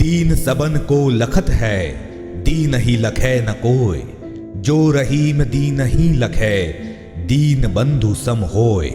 दीन सबन को लखत है, दीन ही लखै न कोय। जो रहीम दीन ही लखै, दीन बंधु सम होय।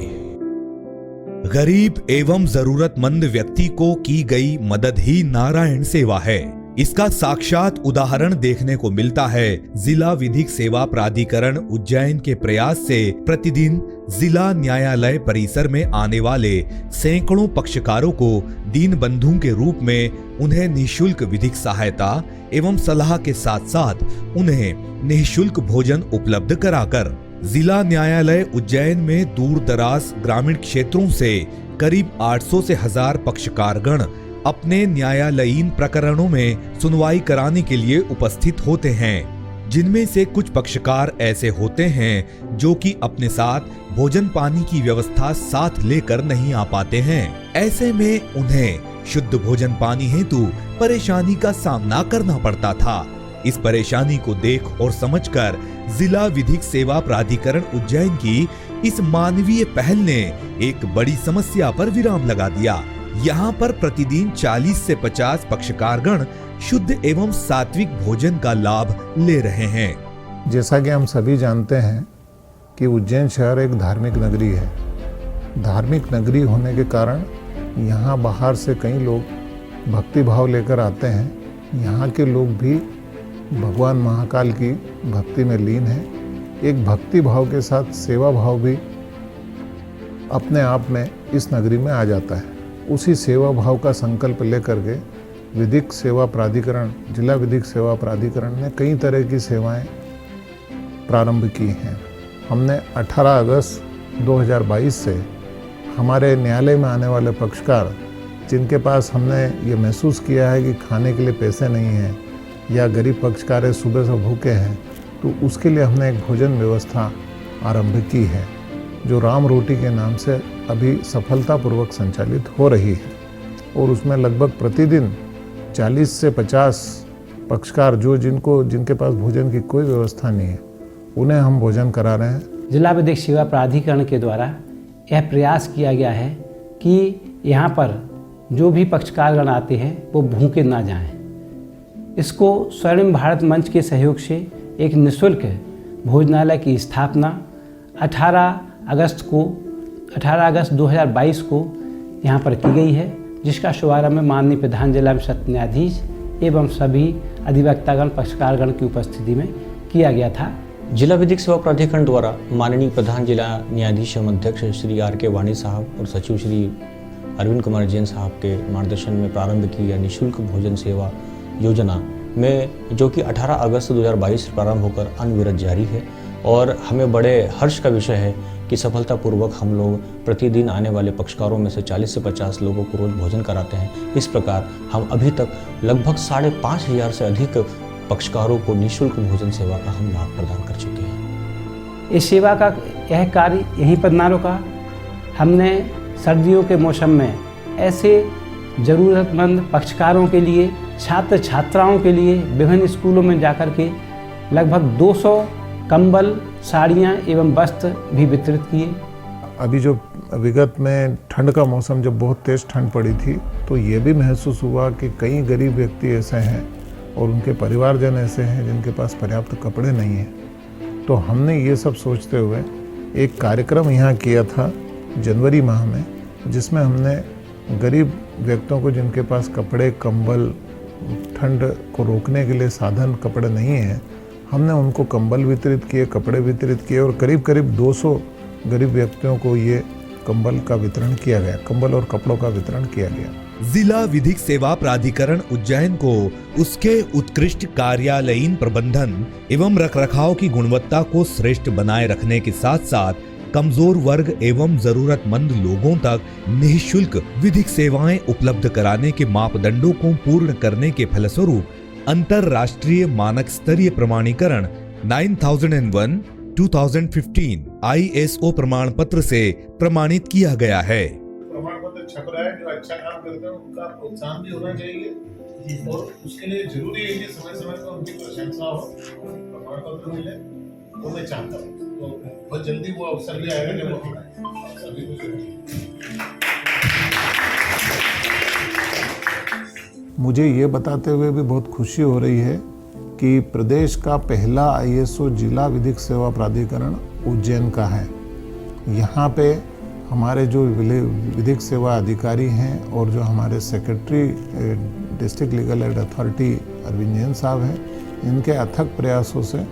गरीब एवं जरूरतमंद व्यक्ति को की गई मदद ही नारायण सेवा है। इसका साक्षात उदाहरण देखने को मिलता है जिला विधिक सेवा प्राधिकरण उज्जैन के प्रयास से प्रतिदिन जिला न्यायालय परिसर में आने वाले सैकड़ों पक्षकारों को दीन बंधु के रूप में उन्हें निःशुल्क विधिक सहायता एवं सलाह के साथ साथ उन्हें निःशुल्क भोजन उपलब्ध कराकर जिला न्यायालय उज्जैन में दूर दराज ग्रामीण क्षेत्रों से करीब 800 से 1000 पक्षकारगण अपने न्यायालयीन प्रकरणों में सुनवाई कराने के लिए उपस्थित होते हैं, जिनमें से कुछ पक्षकार ऐसे होते हैं जो कि अपने साथ भोजन पानी की व्यवस्था साथ लेकर नहीं आ पाते हैं। ऐसे में उन्हें शुद्ध भोजन पानी हेतु परेशानी का सामना करना पड़ता था। इस परेशानी को देख और समझकर जिला विधिक सेवा प्राधिकरण उज्जैन की इस मानवीय पहल ने एक बड़ी समस्या पर विराम लगा दिया। यहाँ पर प्रतिदिन 40 से 50 पक्षकारगण शुद्ध एवं सात्विक भोजन का लाभ ले रहे हैं। जैसा कि हम सभी जानते हैं कि उज्जैन शहर एक धार्मिक नगरी है। धार्मिक नगरी होने के कारण यहाँ बाहर से कई लोग भक्ति भाव लेकर आते हैं। यहाँ के लोग भी भगवान महाकाल की भक्ति में लीन है। एक भक्ति भाव के साथ सेवा भाव भी अपने आप में इस नगरी में आ जाता है। उसी सेवा भाव का संकल्प लेकर के विधिक सेवा प्राधिकरण, जिला विधिक सेवा प्राधिकरण ने कई तरह की सेवाएं प्रारंभ की हैं। हमने 18 अगस्त 2022 से हमारे न्यायालय में आने वाले पक्षकार जिनके पास हमने ये महसूस किया है कि खाने के लिए पैसे नहीं हैं या गरीब पक्षकार सुबह से भूखे हैं, तो उसके लिए हमने एक भोजन व्यवस्था आरंभ की है जो राम रोटी के नाम से अभी सफलतापूर्वक संचालित हो रही है। और उसमें लगभग प्रतिदिन 40 से 50 पक्षकार जिनके पास भोजन की कोई व्यवस्था नहीं है, उन्हें हम भोजन करा रहे हैं। जिला विधिक सेवा प्राधिकरण के द्वारा यह प्रयास किया गया है कि यहाँ पर जो भी पक्षकारगण आते हैं वो भूखे ना जाएं। इसको स्वर्णिम भारत मंच के सहयोग से एक निःशुल्क भोजनालय की स्थापना 18 अगस्त 2022 को यहाँ पर की गई है, जिसका शुभारंभ माननीय प्रधान जिला सत्र न्यायाधीश एवं सभी अधिवक्तागण पक्षकारगण की उपस्थिति में किया गया था। जिला विधिक सेवा प्राधिकरण द्वारा माननीय प्रधान जिला न्यायाधीश एवं अध्यक्ष श्री R.K. वाणी साहब और सचिव श्री अरविंद कुमार जैन साहब के मार्गदर्शन में प्रारंभ की गया निःशुल्क भोजन सेवा योजना में जो कि 18 अगस्त 2022 से प्रारंभ होकर अनविरत जारी है। और हमें बड़े हर्ष का विषय है कि सफलतापूर्वक हम लोग प्रतिदिन आने वाले पक्षकारों में से 40 से 50 लोगों को रोज भोजन कराते हैं। इस प्रकार हम अभी तक लगभग 5,500 से अधिक पक्षकारों को निःशुल्क भोजन सेवा का हम लाभ प्रदान कर चुके हैं। इस सेवा का यह कार्य यहीं पर ना रुका। हमने सर्दियों के मौसम में ऐसे ज़रूरतमंद पक्षकारों के लिए, छात्र छात्राओं के लिए विभिन्न स्कूलों में जाकर के लगभग 200 कंबल, साड़ियाँ एवं वस्त्र भी वितरित किए। अभी जो विगत में ठंड का मौसम जब बहुत तेज़ ठंड पड़ी थी, तो ये भी महसूस हुआ कि कई गरीब व्यक्ति ऐसे हैं और उनके परिवारजन ऐसे हैं जिनके पास पर्याप्त कपड़े नहीं हैं। तो हमने ये सब सोचते हुए एक कार्यक्रम यहाँ किया था जनवरी माह में, जिसमें हमने गरीब व्यक्तियों को जिनके पास कपड़े, कंबल, ठंड को रोकने के लिए साधन कपड़े नहीं हैं, हमने उनको कंबल वितरित किए, कपड़े वितरित किए और करीब 200 गरीब व्यक्तियों को ये कंबल का वितरण किया गया, कंबल और कपड़ों का वितरण किया गया। जिला विधिक सेवा प्राधिकरण उज्जैन को उसके उत्कृष्ट कार्यालयीन प्रबंधन एवं रखरखाव की गुणवत्ता को श्रेष्ठ बनाए रखने के साथ साथ कमजोर वर्ग एवं जरूरतमंद लोगों तक निःशुल्क विधिक सेवाएं उपलब्ध कराने के मापदंडों को पूर्ण करने के फलस्वरूप अंतरराष्ट्रीय मानक स्तरीय प्रमाणीकरण 9001/2015 ISO प्रमाण पत्र से प्रमाणित किया गया है। प्रमाण पत्र छप रहा है, जो अच्छा काम करते हैं उनका प्रोत्साहन भी होना चाहिए और उसके लिए जरूरी है कि समय समय पर उनकी प्रशंसा हो, प्रमाण पत्र मिले, तो मैं चाहता हूँ तो बहुत जल्दी वो अवसर भी आएगा जब हम सभी को मुझे ये बताते हुए भी बहुत खुशी हो रही है कि प्रदेश का पहला ISO जिला विधिक सेवा प्राधिकरण उज्जैन का है। यहाँ पे हमारे जो विधिक सेवा अधिकारी हैं और जो हमारे secretary district legal aid authority Arvind Jain साहब हैं, इनके अथक प्रयासों से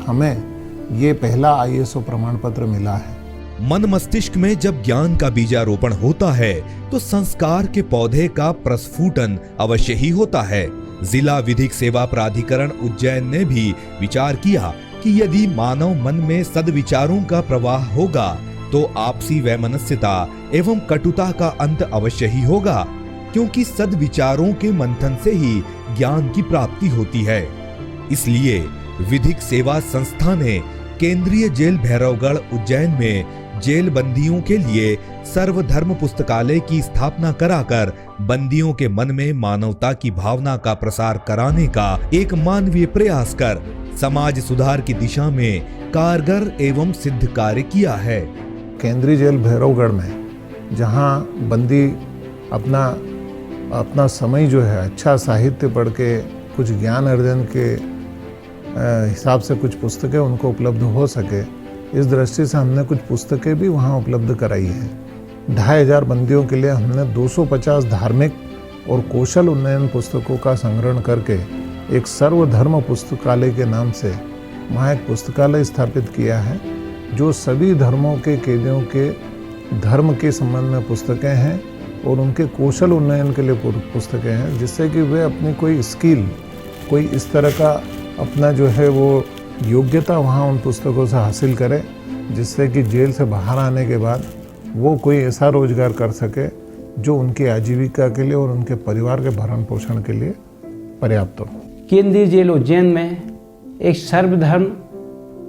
हमें ये पहला ISO प्रमाण पत्र मिला है। मन मस्तिष्क में जब ज्ञान का बीजारोपण होता है तो संस्कार के पौधे का प्रस्फुटन अवश्य ही होता है। जिला विधिक सेवा प्राधिकरण उज्जैन ने भी विचार किया कि यदि मानव मन में सद्विचारों का प्रवाह होगा तो आपसी वैमनस्यता एवं कटुता का अंत अवश्य ही होगा, क्योंकि सद्विचारों के मंथन से ही ज्ञान की प्राप्ति होती है। इसलिए विधिक सेवा संस्था ने केंद्रीय जेल भैरवगढ़ उज्जैन में जेल बंदियों के लिए सर्वधर्म पुस्तकालय की स्थापना कराकर बंदियों के मन में मानवता की भावना का प्रसार कराने का एक मानवीय प्रयास कर समाज सुधार की दिशा में कारगर एवं सिद्ध कार्य किया है। केंद्रीय जेल भैरवगढ़ में जहां बंदी अपना समय जो है अच्छा साहित्य पढ़ के कुछ ज्ञान अर्जन के हिसाब से कुछ पुस्तकें उनको उपलब्ध हो सके, इस दृष्टि से हमने कुछ पुस्तकें भी वहाँ उपलब्ध कराई हैं। 2500 बंदियों के लिए हमने 250 धार्मिक और कौशल उन्नयन पुस्तकों का संग्रहण करके एक सर्वधर्म पुस्तकालय के नाम से वहाँ एक पुस्तकालय स्थापित किया है, जो सभी धर्मों के कैदियों के धर्म के संबंध में पुस्तकें हैं और उनके कौशल उन्नयन के लिए पुस्तकें हैं, जिससे कि वे अपनी कोई स्किल, कोई इस तरह का अपना जो है वो योग्यता वहाँ उन पुस्तकों से हासिल करें, जिससे कि जेल से बाहर आने के बाद वो कोई ऐसा रोजगार कर सके जो उनकी आजीविका के लिए और उनके परिवार के भरण पोषण के लिए पर्याप्त हो। केंद्रीय जेल उज्जैन में एक सर्वधर्म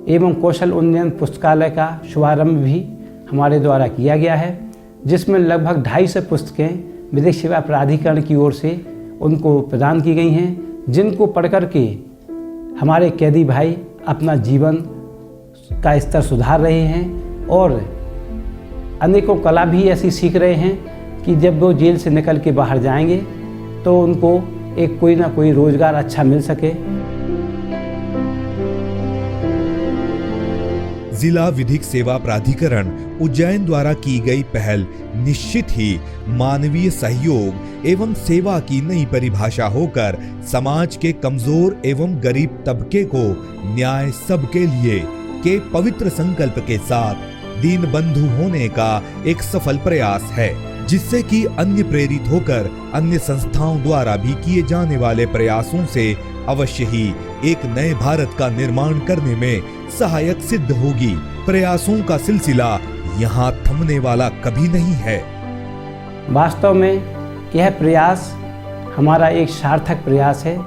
एवं कौशल उन्नयन पुस्तकालय का शुभारंभ भी हमारे द्वारा किया गया है, जिसमें लगभग 250 पुस्तकें विधिक सेवा प्राधिकरण की ओर से उनको प्रदान की गई हैं, जिनको पढ़कर के हमारे कैदी भाई अपना जीवन का स्तर सुधार रहे हैं और अनेकों कला भी ऐसी सीख रहे हैं कि जब वो जेल से निकल के बाहर जाएंगे तो उनको एक कोई ना कोई रोजगार अच्छा मिल सके। जिला विधिक सेवा प्राधिकरण उज्जैन द्वारा की गई पहल निश्चित ही मानवीय सहयोग एवं सेवा की नई परिभाषा होकर समाज के कमजोर एवं गरीब तबके को न्याय सबके लिए के पवित्र संकल्प के साथ दीन बंधु होने का एक सफल प्रयास है, जिससे कि अन्य प्रेरित होकर अन्य संस्थाओं द्वारा भी किए जाने वाले प्रयासों से अवश्य ही एक नए भारत का निर्माण करने में सहायक सिद्ध होगी। प्रयासों का सिलसिला यहाँ थमने वाला कभी नहीं है। वास्तव में यह प्रयास हमारा एक सार्थक प्रयास है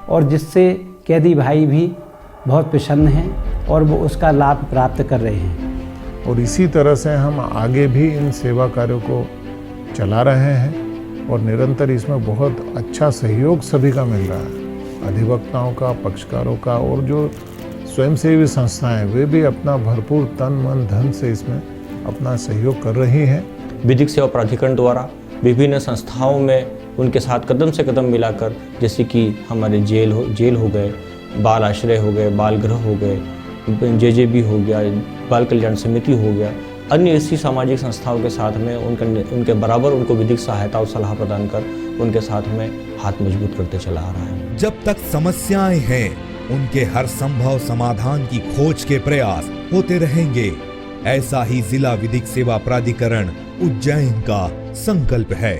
और जिससे कैदी भाई भी बहुत प्रसन्न हैं और वो उसका लाभ प्राप्त कर रहे हैं। और इसी तरह से हम आगे भी इन सेवा कार्यों को चला रहे हैं और निरंतर इसमें बहुत अच्छा सहयोग सभी का मिल रहा है, अधिवक्ताओं का, पक्षकारों का, और जो स्वयंसेवी संस्थाएं वे भी अपना भरपूर तन मन धन से इसमें अपना सहयोग कर रही हैं। विधिक सेवा प्राधिकरण द्वारा विभिन्न संस्थाओं में उनके साथ कदम से कदम मिलाकर, जैसे कि हमारे जेल हो गए, बाल आश्रय हो गए, बाल गृह हो गए, JJB हो गया, बाल कल्याण समिति हो गया, अन्य ऐसी सामाजिक संस्थाओं के साथ में उनके बराबर उनको विधिक सहायता और सलाह प्रदान कर उनके साथ में हाथ मजबूत करते चला आ रहा है। जब तक समस्याएं हैं उनके हर संभव समाधान की खोज के प्रयास होते रहेंगे, ऐसा ही जिला विधिक सेवा प्राधिकरण उज्जैन का संकल्प है।